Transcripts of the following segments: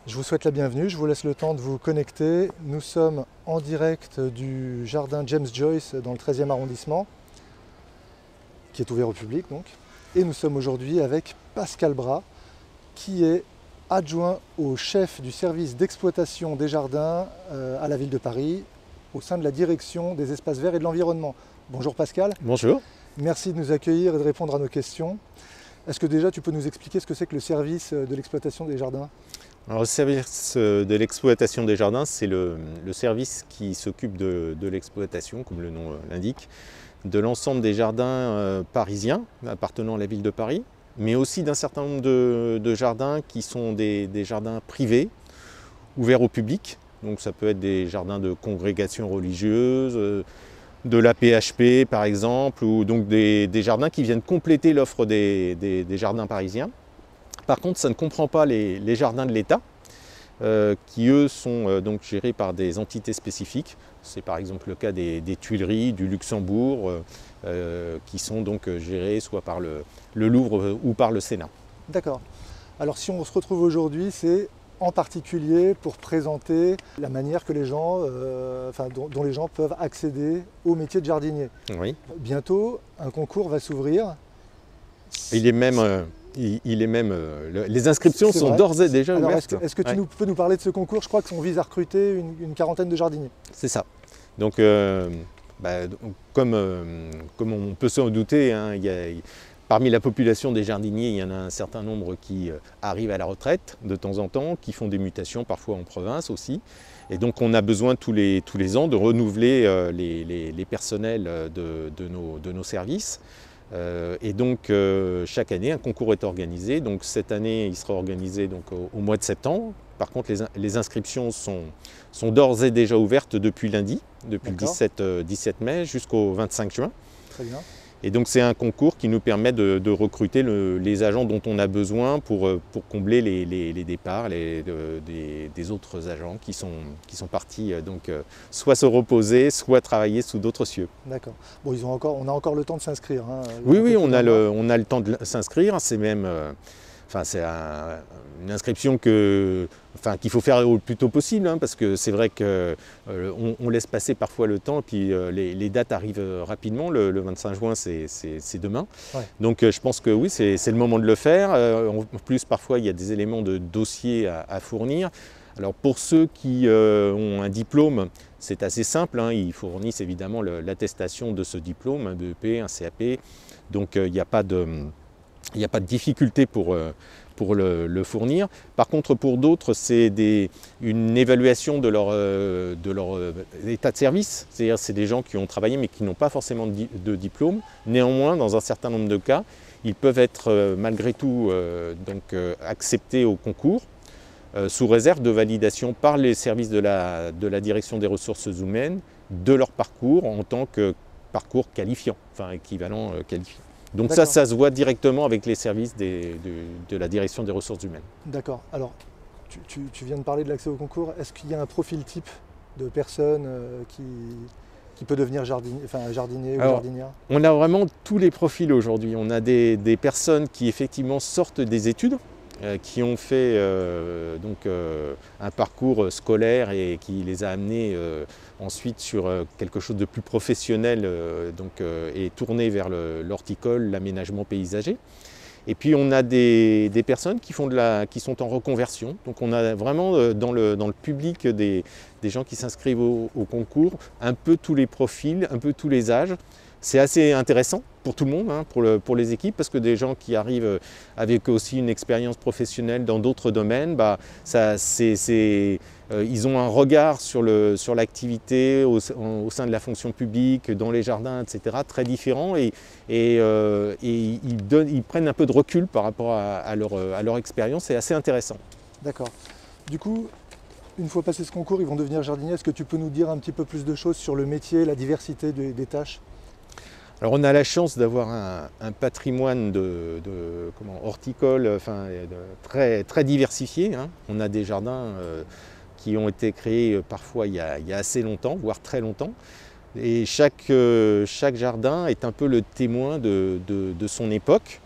Je vous souhaite la bienvenue, je vous laisse le temps de vous connecter. Nous sommes en direct du jardin James Joyce dans le 13e arrondissement, qui est ouvert au public donc. Et nous sommes aujourd'hui avec Pascal Bras, qui est adjoint au chef du service d'exploitation des jardins à la ville de Paris, au sein de la direction des espaces verts et de l'environnement. Bonjour Pascal. Bonjour. Merci de nous accueillir et de répondre à nos questions. Est-ce que déjà tu peux nous expliquer ce que c'est que le service de l'exploitation des jardins ? Alors, le service de l'exploitation des jardins, c'est le service qui s'occupe de l'exploitation, comme le nom l'indique, de l'ensemble des jardins parisiens appartenant à la ville de Paris, mais aussi d'un certain nombre de jardins qui sont des jardins privés, ouverts au public. Donc ça peut être des jardins de congrégations religieuses, de la PHP par exemple, ou donc des jardins qui viennent compléter l'offre des jardins parisiens. Par contre, ça ne comprend pas les jardins de l'État, qui eux sont donc gérés par des entités spécifiques. C'est par exemple le cas des Tuileries, du Luxembourg, qui sont donc gérés soit par le Louvre ou par le Sénat. D'accord. Alors si on se retrouve aujourd'hui, c'est en particulier pour présenter la manière que les gens, dont les gens peuvent accéder au métier de jardinier. Oui. Bientôt, un concours va s'ouvrir. Il est même, les inscriptions sont d'ores et déjà Alors, ouvertes. est-ce que tu peux nous parler de ce concours? Je crois qu'on vise à recruter une quarantaine de jardiniers. C'est ça. Donc, comme on peut s'en douter, hein, parmi la population des jardiniers, il y en a un certain nombre qui arrivent à la retraite de temps en temps, qui font des mutations parfois en province aussi. Et donc on a besoin tous les ans de renouveler les personnels de nos services. Et donc chaque année un concours est organisé. Donc cette année il sera organisé donc, au mois de septembre. Par contre les inscriptions sont d'ores et déjà ouvertes depuis lundi, depuis le 17 mai jusqu'au 25 juin. Très bien. Et donc c'est un concours qui nous permet de recruter les agents dont on a besoin pour combler les départs des autres agents qui sont partis soit se reposer, soit travailler sous d'autres cieux. D'accord. Bon, on a encore le temps de s'inscrire. Hein, oui, on a le temps de s'inscrire. C'est même... c'est une inscription qu'il faut faire le plus tôt possible, hein, parce que c'est vrai qu'on laisse passer parfois le temps, et puis les dates arrivent rapidement. Le 25 juin, c'est demain. Ouais. Donc je pense que oui, c'est le moment de le faire. En plus, parfois, il y a des éléments de dossier à fournir. Alors pour ceux qui ont un diplôme, c'est assez simple, hein, ils fournissent évidemment l'attestation de ce diplôme, un BEP, un CAP. Donc il n'y a pas de difficulté pour le fournir. Par contre, pour d'autres, c'est une évaluation de leur état de service. C'est-à-dire c'est des gens qui ont travaillé mais qui n'ont pas forcément de diplôme. Néanmoins, dans un certain nombre de cas, ils peuvent être malgré tout acceptés au concours sous réserve de validation par les services de la direction des ressources humaines de leur parcours en tant que parcours qualifiant, enfin équivalent qualifiant. Donc ça se voit directement avec les services de la direction des ressources humaines. D'accord. Alors, tu viens de parler de l'accès au concours. Est-ce qu'il y a un profil type de personne qui peut devenir jardinier ou jardinière? On a vraiment tous les profils aujourd'hui. On a des personnes qui effectivement sortent des études, qui ont fait un parcours scolaire et qui les a amenés ensuite sur quelque chose de plus professionnel et tourné vers l'horticole, l'aménagement paysager. Et puis on a des personnes qui sont en reconversion. Donc on a vraiment dans le public des gens qui s'inscrivent au concours un peu tous les profils, un peu tous les âges. C'est assez intéressant pour tout le monde, hein, pour les équipes, parce que des gens qui arrivent avec aussi une expérience professionnelle dans d'autres domaines, ils ont un regard sur l'activité au sein de la fonction publique, dans les jardins, etc., très différent, et ils prennent un peu de recul par rapport à leur expérience. C'est assez intéressant. D'accord. Du coup, une fois passé ce concours, ils vont devenir jardiniers. Est-ce que tu peux nous dire un petit peu plus de choses sur le métier, la diversité des tâches ? Alors on a la chance d'avoir un patrimoine horticole très, très diversifié, hein. On a des jardins qui ont été créés parfois il y a assez longtemps, voire très longtemps. Et chaque jardin est un peu le témoin de son époque.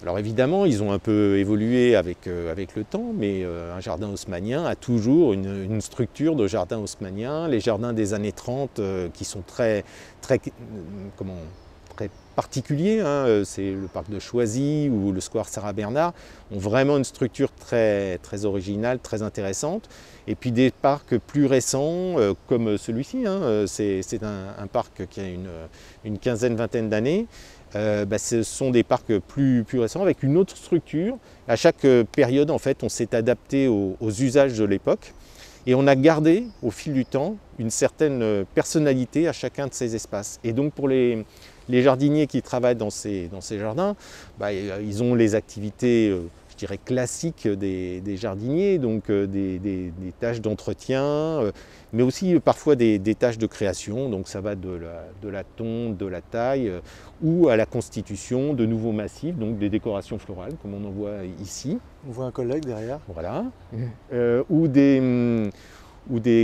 Alors évidemment, ils ont un peu évolué avec le temps, mais un jardin haussmannien a toujours une structure de jardin haussmannien. Les jardins des années 30 qui sont très particuliers, hein, c'est le parc de Choisy ou le square Sarah Bernard, ont vraiment une structure très originale, très intéressante. Et puis des parcs plus récents, comme celui-ci, hein, c'est un parc qui a une quinzaine, vingtaine d'années. Ce sont des parcs plus récents avec une autre structure. À chaque période, en fait, on s'est adapté aux usages de l'époque et on a gardé au fil du temps une certaine personnalité à chacun de ces espaces. Et donc pour les jardiniers qui travaillent dans ces jardins, ils ont les activités je dirais classiques des jardiniers, donc des tâches d'entretien, mais aussi parfois des tâches de création, donc ça va de la tonte, de la taille, ou à la constitution de nouveaux massifs, donc des décorations florales, comme on en voit ici. On voit un collègue derrière. Voilà. Ou des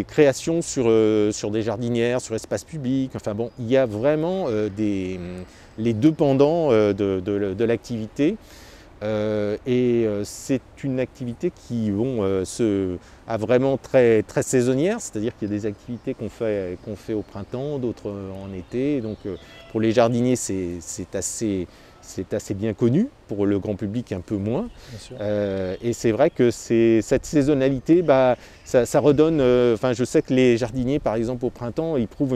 créations sur des jardinières, sur espaces publics. Enfin bon, il y a vraiment les deux pendants de l'activité. C'est une activité qui a vraiment très saisonnière, c'est-à-dire qu'il y a des activités qu'on fait au printemps, d'autres en été. Donc pour les jardiniers, c'est assez bien connu, pour le grand public un peu moins. Et c'est vrai que cette saisonnalité, ça redonne, je sais que les jardiniers, par exemple au printemps, ils prouvent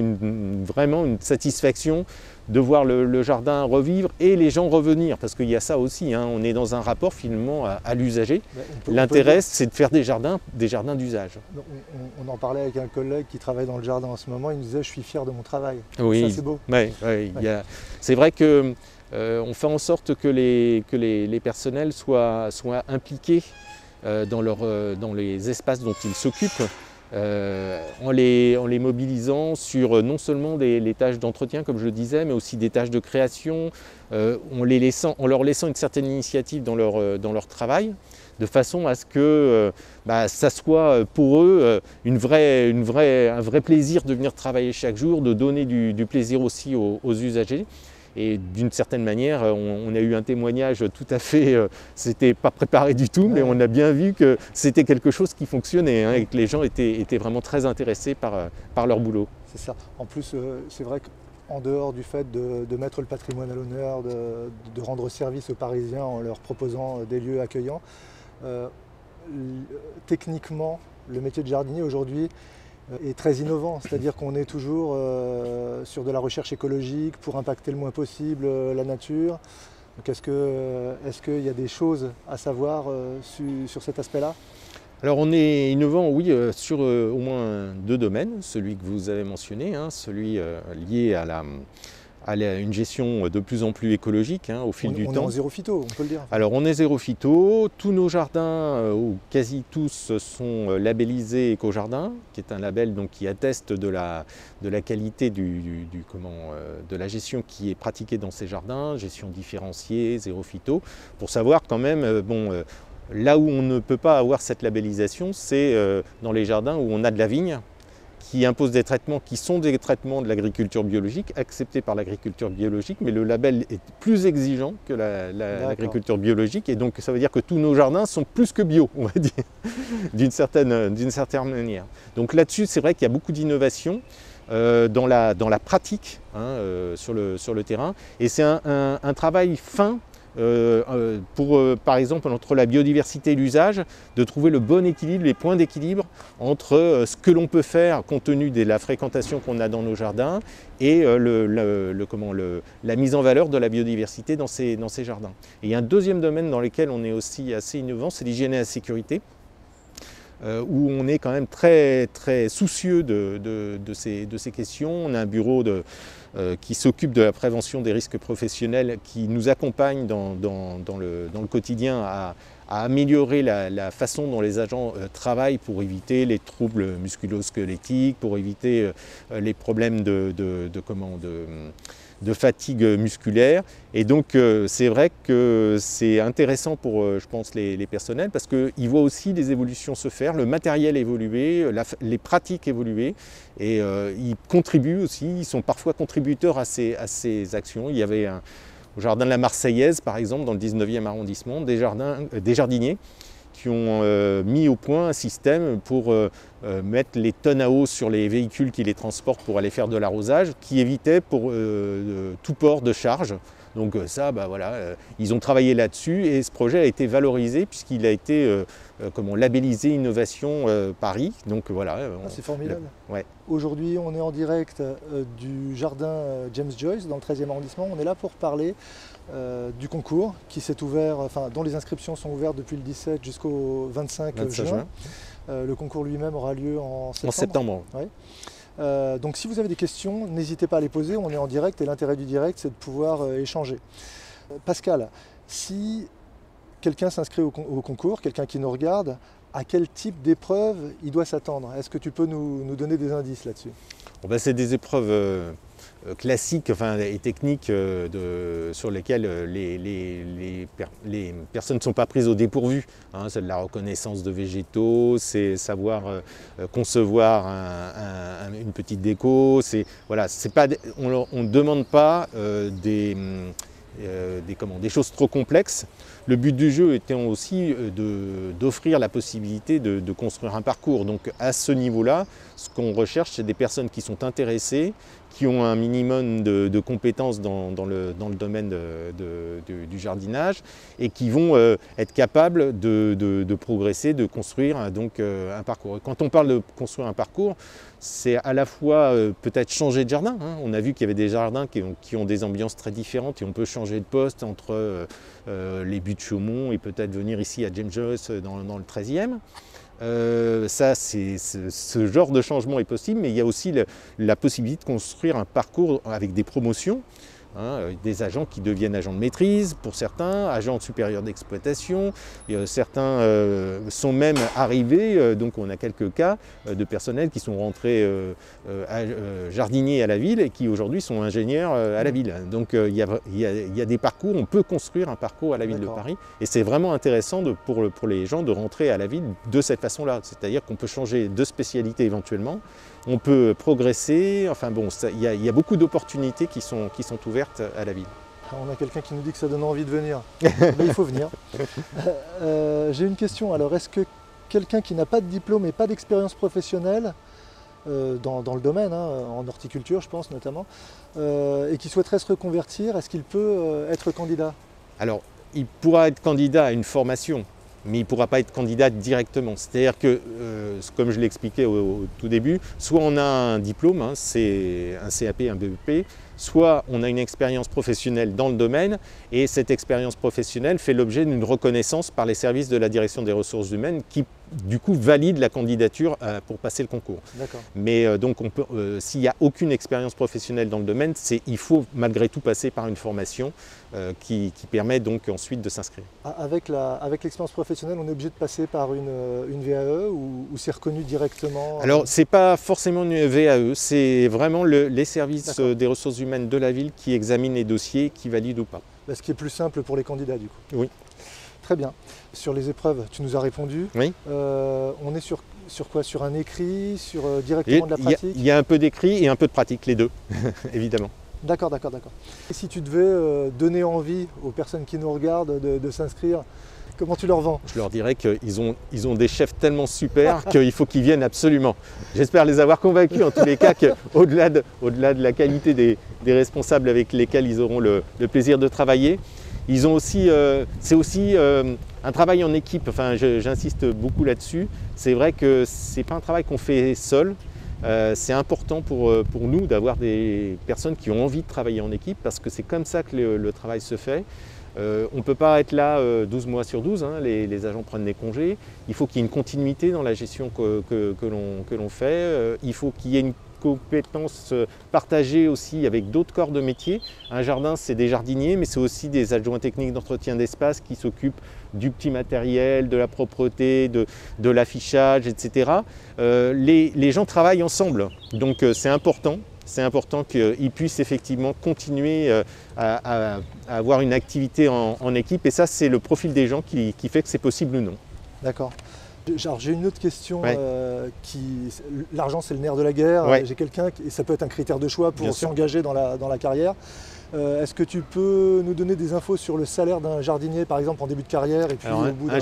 vraiment une satisfaction de voir le jardin revivre et les gens revenir, parce qu'il y a ça aussi, hein, on est dans un rapport finalement à l'usager. L'intérêt, c'est de faire des jardins d'usage. On en parlait avec un collègue qui travaille dans le jardin en ce moment, il nous disait « je suis fier de mon travail ». Oui, ça c'est beau. C'est vrai que on fait en sorte que les personnels soient impliqués dans les espaces dont ils s'occupent, en les mobilisant sur non seulement les tâches d'entretien, comme je le disais, mais aussi des tâches de création, en leur laissant une certaine initiative dans leur travail, de façon à ce que ça soit pour eux un vrai plaisir de venir travailler chaque jour, de donner du plaisir aussi aux usagers. Et d'une certaine manière, on a eu un témoignage tout à fait, c'était pas préparé du tout, mais on a bien vu que c'était quelque chose qui fonctionnait, hein, et que les gens étaient vraiment très intéressés par leur boulot. C'est ça. En plus, c'est vrai qu'en dehors du fait de mettre le patrimoine à l'honneur, de rendre service aux Parisiens en leur proposant des lieux accueillants, techniquement, le métier de jardinier aujourd'hui est très innovant, c'est-à-dire qu'on est toujours sur de la recherche écologique pour impacter le moins possible la nature. Donc est-ce qu'il y a des choses à savoir sur cet aspect-là? Alors on est innovant, oui, sur au moins deux domaines, celui que vous avez mentionné, hein, celui lié à une gestion de plus en plus écologique, hein, au fil du temps. On est en zéro phyto, on peut le dire. Alors on est zéro phyto, tous nos jardins, ou quasi tous, sont labellisés Éco-Jardin, qui est un label donc, qui atteste de la qualité de la gestion qui est pratiquée dans ces jardins, gestion différenciée, zéro phyto, pour savoir quand même, là où on ne peut pas avoir cette labellisation, c'est dans les jardins où on a de la vigne, qui impose des traitements qui sont des traitements de l'agriculture biologique, acceptés par l'agriculture biologique, mais le label est plus exigeant que l'agriculture biologique, et donc ça veut dire que tous nos jardins sont plus que bio, on va dire, d'une certaine manière. Donc là-dessus, c'est vrai qu'il y a beaucoup d'innovation dans la pratique, hein, sur le terrain, et c'est un travail fin, par exemple, entre la biodiversité et l'usage, de trouver le bon équilibre, les points d'équilibre entre ce que l'on peut faire compte tenu de la fréquentation qu'on a dans nos jardins et la mise en valeur de la biodiversité dans ces jardins. Et il y a un deuxième domaine dans lequel on est aussi assez innovant, c'est l'hygiène et la sécurité, où on est quand même très soucieux de ces questions. On a un bureau qui s'occupe de la prévention des risques professionnels, qui nous accompagne dans le quotidien à améliorer la façon dont les agents travaillent pour éviter les troubles musculo-squelettiques, pour éviter les problèmes de fatigue musculaire. Et donc c'est vrai que c'est intéressant pour, je pense, les personnels, parce qu'ils voient aussi les évolutions se faire, le matériel évoluer, les pratiques évoluer, et ils contribuent aussi, ils sont parfois contributeurs à ces actions. Il y avait au jardin de la Marseillaise, par exemple, dans le 19e arrondissement, des jardiniers qui ont mis au point un système pour mettre les tonnes à eau sur les véhicules qui les transportent pour aller faire de l'arrosage, qui évitait pour tout port de charge. Donc ça, voilà, ils ont travaillé là-dessus et ce projet a été valorisé puisqu'il a été labellisé Innovation Paris. Donc voilà. C'est formidable. Ouais. Aujourd'hui, on est en direct du jardin James Joyce dans le 13e arrondissement. On est là pour parler du concours qui s'est ouvert, dont les inscriptions sont ouvertes depuis le 17 jusqu'au 25 juin. Le concours lui-même aura lieu en septembre. En septembre. Ouais. Donc si vous avez des questions, n'hésitez pas à les poser, on est en direct et l'intérêt du direct c'est de pouvoir échanger. Pascal, si quelqu'un s'inscrit au concours, quelqu'un qui nous regarde, à quel type d'épreuve il doit s'attendre? Est-ce que tu peux nous donner des indices là-dessus? C'est des épreuves classiques et techniques sur lesquelles les personnes ne sont pas prises au dépourvu. C'est de la reconnaissance de végétaux, c'est savoir concevoir une petite déco. Voilà, on ne demande pas des choses trop complexes. Le but du jeu étant aussi d'offrir la possibilité de construire un parcours. Donc à ce niveau-là, ce qu'on recherche, c'est des personnes qui sont intéressées, qui ont un minimum de compétences dans le domaine du jardinage et qui vont être capables de progresser, de construire un parcours. Et quand on parle de construire un parcours, c'est à la fois peut-être changer de jardin. On a vu qu'il y avait des jardins qui ont des ambiances très différentes et on peut changer de poste entre les buts de Chaumont et peut-être venir ici à James Joyce dans le 13e. Ce genre de changement est possible, mais il y a aussi la possibilité de construire un parcours avec des promotions. Des agents qui deviennent agents de maîtrise pour certains, agents supérieurs d'exploitation. Certains sont même arrivés, donc on a quelques cas de personnels qui sont rentrés jardiniers à la ville et qui aujourd'hui sont ingénieurs à la ville. Donc il y a des parcours, on peut construire un parcours à la ville de Paris et c'est vraiment intéressant pour les gens de rentrer à la ville de cette façon-là. C'est-à-dire qu'on peut changer de spécialité éventuellement. On peut progresser, il y a beaucoup d'opportunités qui sont ouvertes à la ville. On a quelqu'un qui nous dit que ça donne envie de venir, mais il faut venir. J'ai une question, alors est-ce que quelqu'un qui n'a pas de diplôme et pas d'expérience professionnelle, dans le domaine, en horticulture je pense notamment, et qui souhaiterait se reconvertir, est-ce qu'il peut être candidat? Alors, il pourra être candidat à une formation, mais il ne pourra pas être candidat directement. C'est-à-dire que, comme je l'ai expliqué au tout début, soit on a un diplôme, c'est un CAP, un BEP, soit on a une expérience professionnelle dans le domaine et cette expérience professionnelle fait l'objet d'une reconnaissance par les services de la direction des ressources humaines qui, du coup, valide la candidature pour passer le concours. Mais donc, s'il n'y a aucune expérience professionnelle dans le domaine, il faut malgré tout passer par une formation qui permet donc ensuite de s'inscrire. Avec l'expérience professionnelle, on est obligé de passer par une VAE ou c'est reconnu directement? Alors, ce n'est pas forcément une VAE, c'est vraiment les services des ressources humaines de la ville qui examinent les dossiers, qui valident ou pas. Ce qui est plus simple pour les candidats du coup. Oui. Très bien. Sur les épreuves, tu nous as répondu. Oui. On est sur quoi? Sur un écrit, sur directement de la pratique? Il y a un peu d'écrit et un peu de pratique, les deux, évidemment. D'accord. Et si tu devais donner envie aux personnes qui nous regardent de s'inscrire, comment tu leur vends? Je leur dirais qu'ils ont des chefs tellement super qu'il faut qu'ils viennent absolument. J'espère les avoir convaincus en tous les cas qu'au-delà de la qualité des responsables avec lesquels ils auront le plaisir de travailler, c'est aussi un travail en équipe. J'insiste beaucoup là-dessus. C'est vrai que ce n'est pas un travail qu'on fait seul. C'est important pour nous d'avoir des personnes qui ont envie de travailler en équipe parce que c'est comme ça que le travail se fait. On ne peut pas être là 12 mois sur 12, les agents prennent des congés. Il faut qu'il y ait une continuité dans la gestion que l'on fait. Il faut qu'il y ait une compétence partagée aussi avec d'autres corps de métier. Un jardin, c'est des jardiniers, mais c'est aussi des adjoints techniques d'entretien d'espace qui s'occupent du petit matériel, de la propreté, de l'affichage, etc. Les gens travaillent ensemble, donc c'est important. C'est important qu'ils puissent effectivement continuer à avoir une activité en équipe. Et ça, c'est le profil des gens qui fait que c'est possible ou non. D'accord. J'ai une autre question. L'argent, c'est le nerf de la guerre. Ouais. J'ai quelqu'un, et ça peut être un critère de choix pour s'engager dans la carrière. Est-ce que tu peux nous donner des infos sur le salaire d'un jardinier, par exemple en début de carrière et puis Alors, au bout d'un...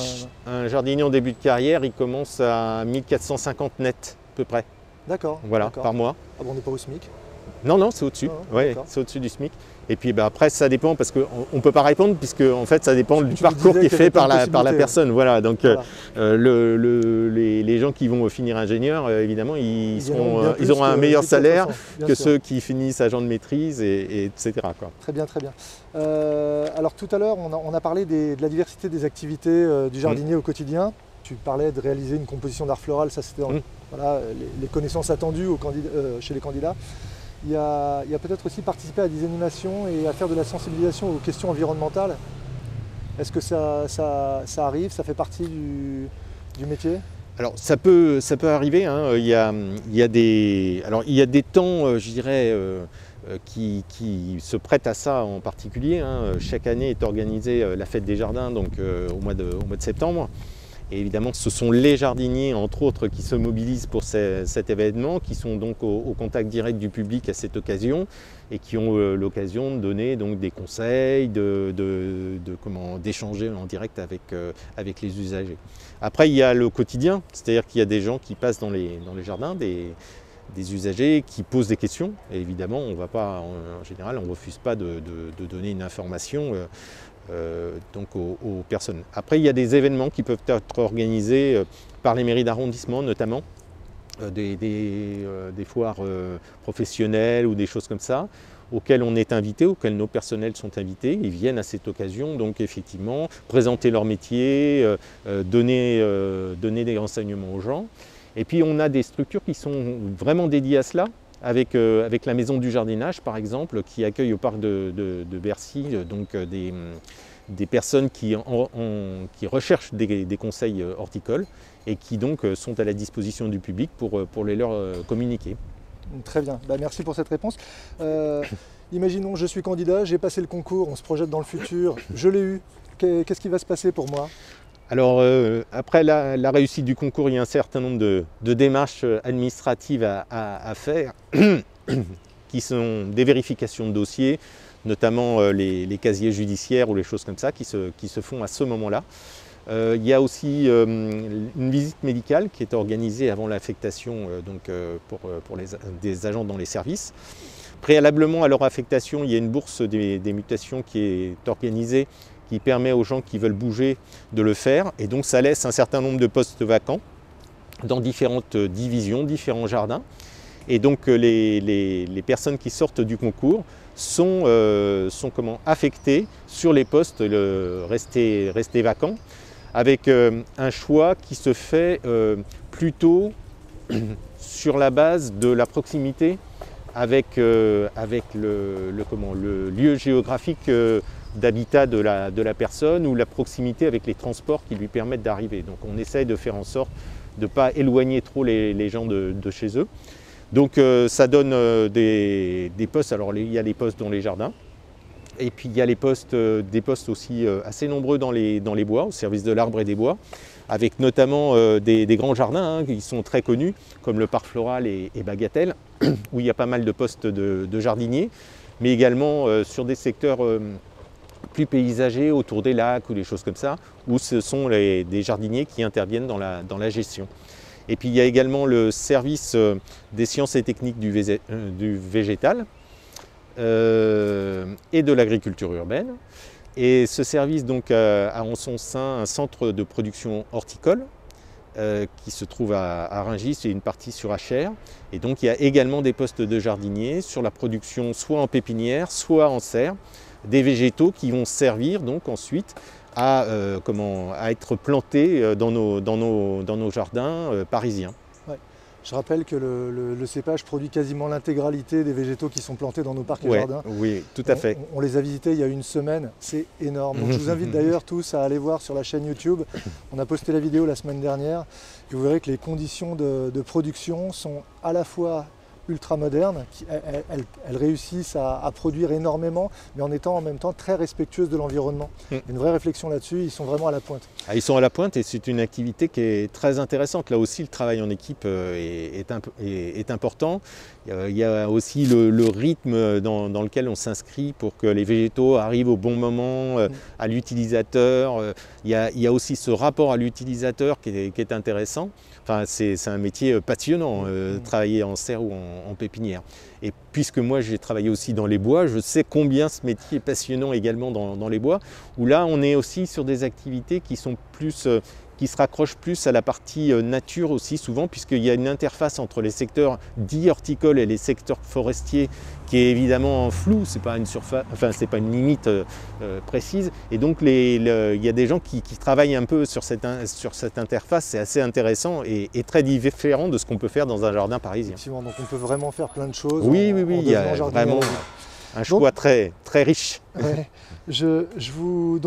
un jardinier en début de carrière, il commence à 1450 net à peu près. D'accord. Voilà, par mois. Ah bon, on n'est pas au SMIC? Non, non, c'est au-dessus. Ah, Ouais, c'est au-dessus du SMIC. Et puis après, ça dépend parce qu'on ne peut pas répondre puisque en fait, ça dépend du parcours qui est fait par la personne. Voilà, donc voilà. Les gens qui vont finir ingénieur, évidemment, ils auront un meilleur salaire que ceux qui finissent agent de maîtrise, etc. quoi. Très bien, très bien. Alors tout à l'heure, on a parlé de la diversité des activités du jardinier au quotidien. Tu parlais de réaliser une composition d'art floral, ça c'était voilà, les connaissances attendues chez les candidats. Il y a peut-être aussi participé à des animations et à faire de la sensibilisation aux questions environnementales. Est-ce que ça arrive, ça fait partie du métier? Alors ça peut arriver, hein. Il y a des temps, je dirais, qui se prêtent à ça en particulier, hein. Chaque année est organisée la fête des jardins, donc au mois de septembre. Et évidemment, ce sont les jardiniers, entre autres, qui se mobilisent pour cet événement, qui sont donc au contact direct du public à cette occasion et qui ont l'occasion de donner donc, des conseils, d'échanger en direct avec les usagers. Après, il y a le quotidien, c'est-à-dire qu'il y a des gens qui passent dans les jardins, des usagers qui posent des questions. Et évidemment, on va pas, en général, on ne refuse pas de donner une information donc aux personnes. Après, il y a des événements qui peuvent être organisés par les mairies d'arrondissement, notamment des foires professionnelles ou des choses comme ça, auxquelles on est invité, auxquelles nos personnels sont invités. Ils viennent à cette occasion, donc effectivement, présenter leur métier, donner des renseignements aux gens. Et puis, on a des structures qui sont vraiment dédiées à cela. Avec la maison du jardinage par exemple, qui accueille au parc de Bercy donc, des personnes qui recherchent des conseils horticoles et qui donc sont à la disposition du public pour les leur communiquer. Très bien, merci pour cette réponse. Imaginons je suis candidat, j'ai passé le concours, on se projette dans le futur, je l'ai eu, qu'est-ce qui va se passer pour moi ? Alors, après la réussite du concours, il y a un certain nombre de démarches administratives à faire, qui sont des vérifications de dossiers, notamment les casiers judiciaires ou les choses comme ça, qui se font à ce moment-là. Il y a aussi une visite médicale qui est organisée avant l'affectation pour des agents dans les services. Préalablement à leur affectation, il y a une bourse des mutations qui est organisée, qui permet aux gens qui veulent bouger de le faire. Et donc ça laisse un certain nombre de postes vacants dans différentes divisions, différents jardins. Et donc les personnes qui sortent du concours sont affectées sur les postes restés vacants, avec un choix qui se fait plutôt sur la base de la proximité avec le lieu géographique d'habitat de la personne ou la proximité avec les transports qui lui permettent d'arriver. Donc on essaye de faire en sorte de ne pas éloigner trop les gens de chez eux. Donc ça donne des postes. Alors il y a les postes dans les jardins et puis il y a des postes aussi assez nombreux dans les bois, au service de l'arbre et des bois, avec notamment des grands jardins qui sont très connus, comme le parc floral et Bagatelle, où il y a pas mal de postes de jardiniers, mais également sur des secteurs plus paysagers, autour des lacs ou des choses comme ça, où ce sont des jardiniers qui interviennent dans la gestion. Et puis il y a également le service des sciences et techniques du végétal et de l'agriculture urbaine. Et ce service donc, a en son sein un centre de production horticole qui se trouve à Rungis et une partie sur Achères. Et donc il y a également des postes de jardiniers sur la production soit en pépinière, soit en serre, des végétaux qui vont servir donc ensuite à être plantés dans nos jardins parisiens. Ouais. Je rappelle que le cépage produit quasiment l'intégralité des végétaux qui sont plantés dans nos parcs et jardins. Oui, tout à fait. On les a visités il y a une semaine, c'est énorme. Donc je vous invite d'ailleurs tous à aller voir sur la chaîne YouTube. On a posté la vidéo la semaine dernière et vous verrez que les conditions de production sont à la fois ultra modernes, elles réussissent à produire énormément, mais en étant en même temps très respectueuses de l'environnement. Une vraie réflexion là-dessus, ils sont vraiment à la pointe. Ah, ils sont à la pointe et c'est une activité qui est très intéressante. Là aussi, le travail en équipe est important. Il y a aussi le rythme dans lequel on s'inscrit pour que les végétaux arrivent au bon moment à l'utilisateur. Il y a aussi ce rapport à l'utilisateur qui est intéressant. Enfin, c'est un métier passionnant, travailler en serre ou en pépinière. Et puisque moi j'ai travaillé aussi dans les bois, je sais combien ce métier est passionnant également dans les bois, où là on est aussi sur des activités qui sont plus, qui se raccrochent plus à la partie nature aussi souvent, puisqu'il y a une interface entre les secteurs dits horticoles et les secteurs forestiers qui est évidemment floue, c'est pas une surface, enfin c'est pas une limite précise, et donc il y a des gens qui travaillent un peu sur cette interface. C'est assez intéressant et très différent de ce qu'on peut faire dans un jardin parisien. Effectivement, donc on peut vraiment faire plein de choses. Oui, il y a vraiment un choix très riche. Ouais, je vous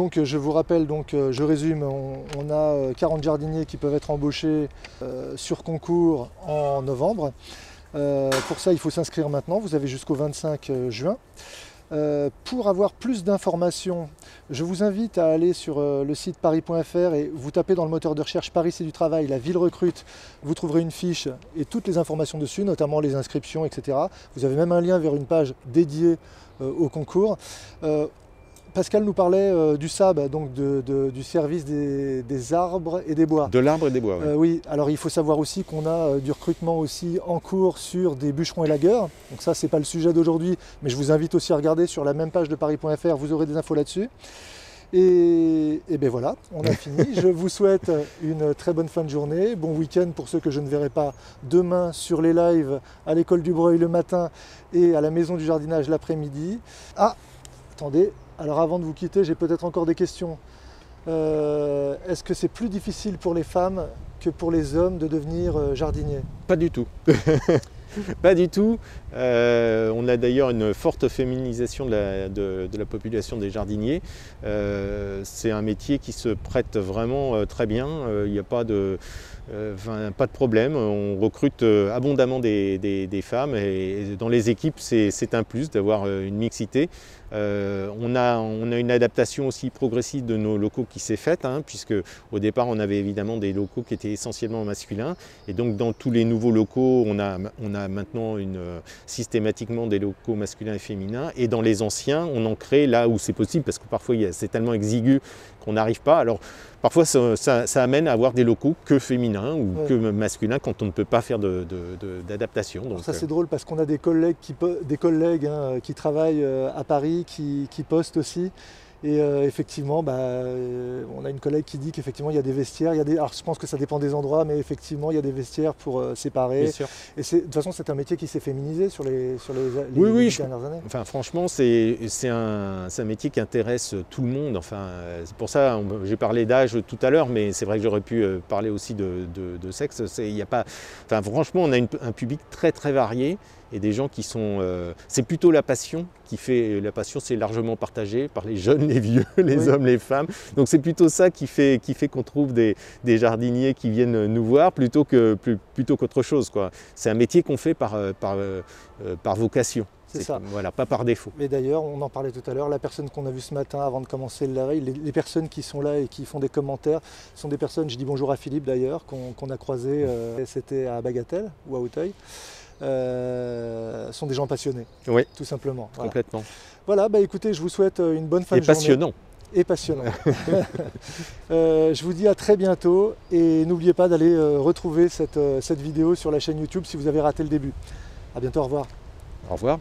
rappelle, je résume, on a 40 jardiniers qui peuvent être embauchés sur concours en novembre. Pour ça, il faut s'inscrire maintenant, vous avez jusqu'au 25 juin. Pour avoir plus d'informations, je vous invite à aller sur le site paris.fr et vous tapez dans le moteur de recherche Paris c'est du travail, la ville recrute, vous trouverez une fiche et toutes les informations dessus, notamment les inscriptions, etc. Vous avez même un lien vers une page dédiée au concours. Pascal nous parlait du SAB, donc du service des arbres et des bois. De l'arbre et des bois, oui. Oui, alors il faut savoir aussi qu'on a du recrutement aussi en cours sur des bûcherons élagueurs. Donc ça, c'est pas le sujet d'aujourd'hui, mais je vous invite aussi à regarder sur la même page de paris.fr, vous aurez des infos là-dessus. Et bien voilà, on a fini. Je vous souhaite une très bonne fin de journée, bon week-end pour ceux que je ne verrai pas demain sur les lives à l'école du Breuil le matin et à la maison du jardinage l'après-midi. Ah, attendez. Alors avant de vous quitter, j'ai peut-être encore des questions. Est-ce que c'est plus difficile pour les femmes que pour les hommes de devenir jardinier? Pas du tout. Pas du tout. On a d'ailleurs une forte féminisation de la population des jardiniers. C'est un métier qui se prête vraiment très bien. Il n'y a pas de problème. On recrute abondamment des femmes et dans les équipes, c'est un plus d'avoir une mixité. On a une adaptation aussi progressive de nos locaux qui s'est faite, puisque au départ on avait évidemment des locaux qui étaient essentiellement masculins, et donc dans tous les nouveaux locaux on a maintenant systématiquement des locaux masculins et féminins, et dans les anciens on en crée là où c'est possible, parce que parfois c'est tellement exigu qu'on n'arrive pas. Alors parfois ça amène à avoir des locaux que féminins ou que masculins quand on ne peut pas faire d'adaptation. Donc ça c'est drôle parce qu'on a des collègues qui travaillent à Paris, qui postent aussi. Et effectivement, on a une collègue qui dit qu'effectivement il y a des vestiaires, alors je pense que ça dépend des endroits, mais effectivement il y a des vestiaires pour séparer. Bien sûr. Et de toute façon c'est un métier qui s'est féminisé sur les dernières années. Enfin franchement c'est un métier qui intéresse tout le monde. Enfin, c'est pour ça, j'ai parlé d'âge tout à l'heure, mais c'est vrai que j'aurais pu parler aussi de sexe. Franchement on a un public très varié. Et des gens qui sont... c'est plutôt la passion qui fait... La passion, c'est largement partagé par les jeunes, les vieux, les hommes, les femmes. Donc c'est plutôt ça qui fait qu'on trouve des jardiniers qui viennent nous voir plutôt qu'autre chose, quoi. C'est un métier qu'on fait par vocation. C'est ça. Voilà, pas par défaut. Mais d'ailleurs, on en parlait tout à l'heure, la personne qu'on a vue ce matin avant de commencer le live, les personnes qui sont là et qui font des commentaires sont des personnes, je dis bonjour à Philippe d'ailleurs, qu'on a croisé, c'était à Bagatelle ou à Auteuil. Sont des gens passionnés, oui, tout simplement. Complètement. Voilà, écoutez, je vous souhaite une bonne fin de journée. Et passionnant. Je vous dis à très bientôt et n'oubliez pas d'aller retrouver cette vidéo sur la chaîne YouTube si vous avez raté le début. À bientôt, au revoir. Au revoir.